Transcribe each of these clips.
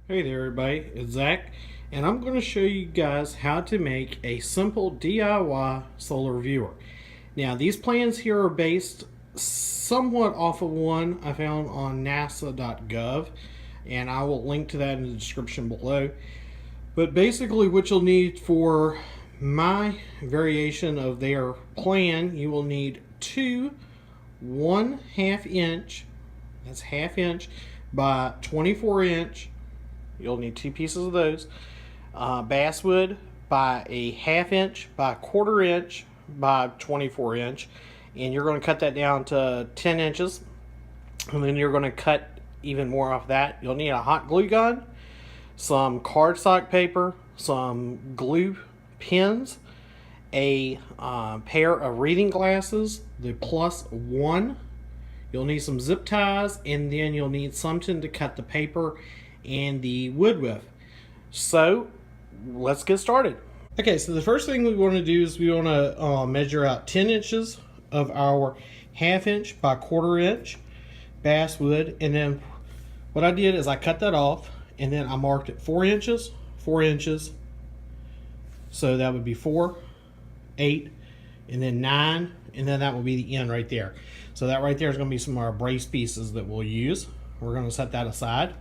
Hey there everybody, it's Zach, and I'm going to show you guys how to make a simple DIY solar viewer. Now these plans here are based somewhat off of one I found on nasa.gov, and I will link to that in the description below. But basically what you'll need for my variation of their plan, you will need two 1/2 inch, that's ½ inch by 24 inch. You'll need two pieces of those. Basswood by a ½ inch by a 1/4 inch by 24 inch. And you're going to cut that down to 10 inches. And then you're going to cut even more off that. You'll need a hot glue gun, some cardstock paper, some glue pins, a pair of reading glasses, the +1. You'll need some zip ties, and then you'll need something to cut the paper and the wood with. So let's get started. Okay, so the first thing we want to do is we want to measure out 10 inches of our ½ inch by 1/4 inch basswood, and then what I did is I cut that off, and then I marked it 4 inches, 4 inches, so that would be 4, 8, and then 9, and then that will be the end right there. So that right there is going to be some of our brace pieces that we'll use. We're going to set that aside.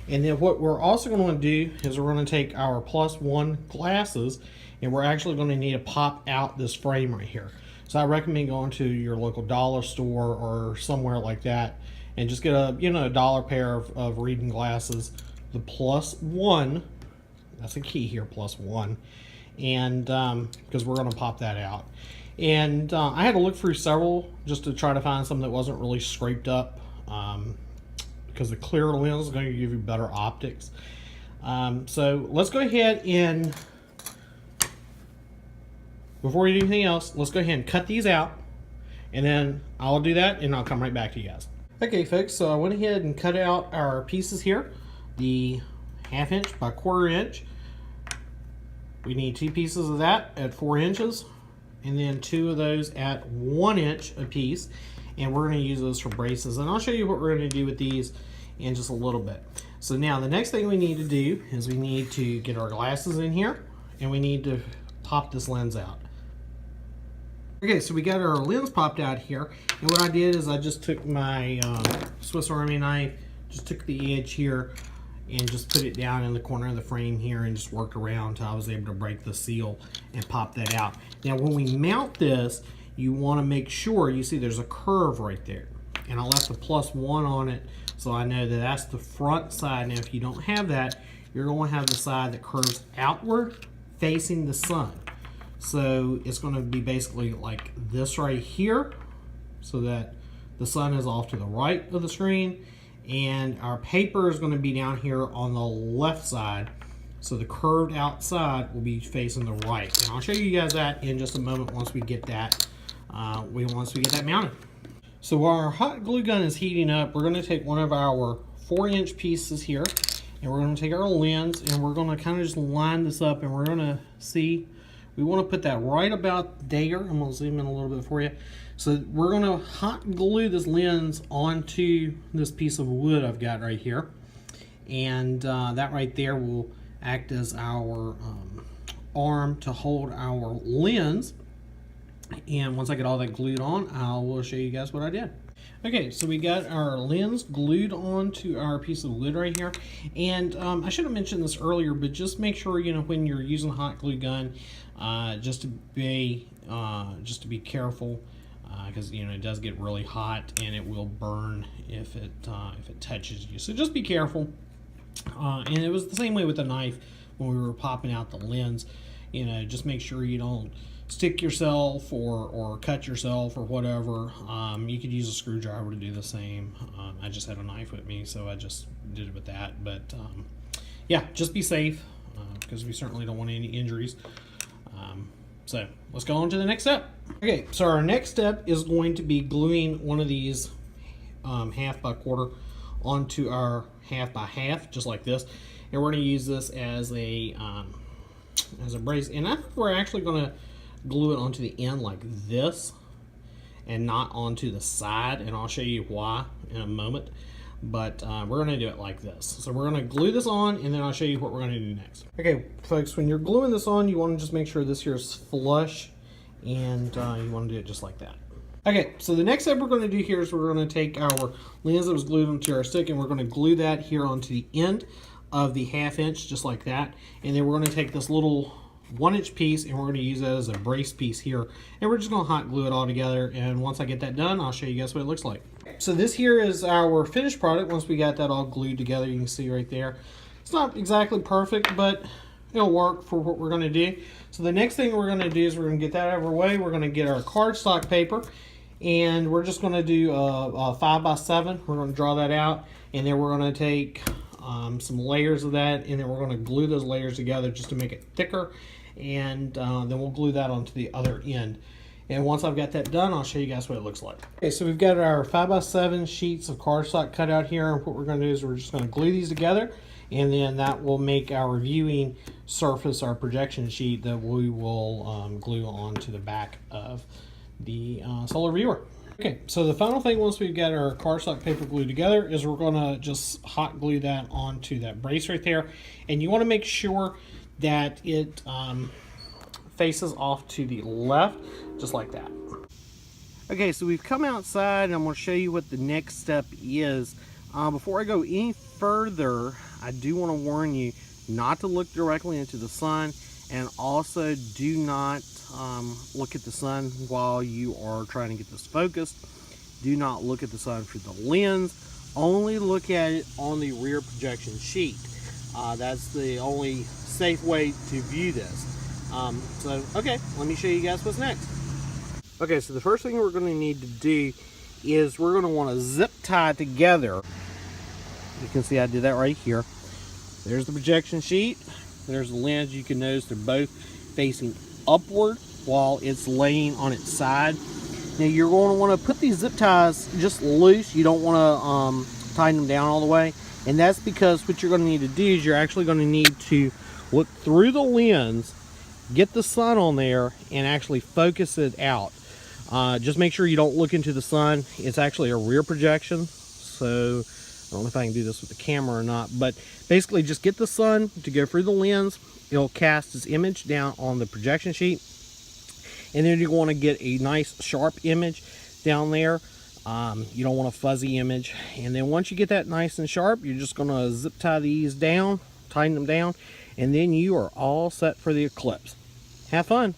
And then what we're also going to do is we're going to take our +1 glasses, and we're actually going to need to pop out this frame right here. So I recommend going to your local dollar store or somewhere like that and just get a $1 pair of reading glasses. The +1, that's a key here, +1, and because we're going to pop that out. And I had to look through several just to try to find something that wasn't really scraped up. Because the clear lens is going to give you better optics. So let's go ahead and, before we do anything else, let's go ahead and cut these out, and then I'll do that and I'll come right back to you guys. Okay folks, so I went ahead and cut out our pieces here, the ½ inch by 1/4 inch. We need two pieces of that at 4 inches, and then two of those at 1 inch a piece. And we're going to use those for braces, and I'll show you what we're going to do with these in just a little bit. So now the next thing we need to do is we need to get our glasses in here, and we need to pop this lens out. Okay, so we got our lens popped out here, and what I did is I just took my Swiss Army knife, just took the edge here and just put it down in the corner of the frame here and just worked around until I was able to break the seal and pop that out. Now when we mount this, you want to make sure, you see there's a curve right there, and I left the +1 on it so I know that that's the front side. Now if you don't have that, you're going to have the side that curves outward facing the sun. So it's going to be basically like this right here, so that the sun is off to the right of the screen, and our paper is going to be down here on the left side, so the curved outside will be facing the right. And I'll show you guys that in just a moment once we get that mounted. So while our hot glue gun is heating up, we're going to take one of our 4-inch pieces here, and we're going to take our lens, and we're going to kind of just line this up, and we're going to see, we want to put that right about there. I'm going to zoom in a little bit for you. So we're going to hot glue this lens onto this piece of wood I've got right here, and that right there will act as our arm to hold our lens. And once I get all that glued on, I will show you guys what I did. Okay, so we got our lens glued onto our piece of wood right here. And I should have mentioned this earlier, but just make sure, when you're using a hot glue gun, just to be careful, because it does get really hot and it will burn if it touches you. So just be careful. And it was the same way with the knife when we were popping out the lens. Just make sure you don't stick yourself or cut yourself or whatever. You could use a screwdriver to do the same. I just had a knife with me, so I just did it with that. But yeah, just be safe, because we certainly don't want any injuries. So let's go on to the next step. Okay, so our next step is going to be gluing one of these ½ by 1/4 onto our ½ by ½, just like this. And we're going to use this as a brace. And I think we're actually going to glue it onto the end like this and not onto the side, and I'll show you why in a moment. but we're going to do it like this. So we're going to glue this on, and then I'll show you what we're going to do next. Okay, folks, when you're gluing this on, you want to just make sure this here is flush, and you want to do it just like that. Okay, so the next step we're going to do here is we're going to take our lens that was glued onto our stick, and we're going to glue that here onto the end of the 1/2 inch, just like that. And then we're going to take this little 1-inch piece, and we're going to use that as a brace piece here, and we're just going to hot glue it all together. And once I get that done, I'll show you guys what it looks like. So this here is our finished product. Once we got that all glued together, you can see right there, it's not exactly perfect, but it'll work for what we're going to do. So the next thing we're going to do is we're going to get that out of our way. We're going to get our cardstock paper, and we're just going to do a 5x7. We're going to draw that out, and then we're going to take some layers of that, and then we're going to glue those layers together just to make it thicker, and then we'll glue that onto the other end. And once I've got that done, I'll show you guys what it looks like. Okay, so we've got our 5x7 sheets of cardstock cut out here, and what we're going to do is we're just going to glue these together, and then that will make our viewing surface, our projection sheet that we will glue onto the back of the solar viewer. Okay, so the final thing once we've got our cardstock paper glued together is we're going to just hot glue that onto that brace right there. And you want to make sure that it faces off to the left, just like that. Okay, so we've come outside, and I'm going to show you what the next step is. Before I go any further, I do want to warn you not to look directly into the sun, and also do not look at the sun while you are trying to get this focused. Do not look at the sun through the lens. Only look at it on the rear projection sheet. That's the only safe way to view this. Okay, let me show you guys what's next. Okay, so the first thing we're going to need to do is we're going to want to zip tie together. You can see I did that right here. There's the projection sheet. There's the lens. You can notice they're both facing upward while it's laying on its side. Now you're going to want to put these zip ties just loose. You don't want to tighten them down all the way. And that's because what you're going to need to do is you're actually going to need to look through the lens, get the sun on there, and actually focus it out. Just make sure you don't look into the sun. It's actually a rear projection. So I don't know if I can do this with the camera or not, but basically just get the sun to go through the lens. It'll cast its image down on the projection sheet, and then you want to get a nice sharp image down there. You don't want a fuzzy image. And then once you get that nice and sharp, you're just going to zip tie these down, tighten them down, and then you are all set for the eclipse. Have fun.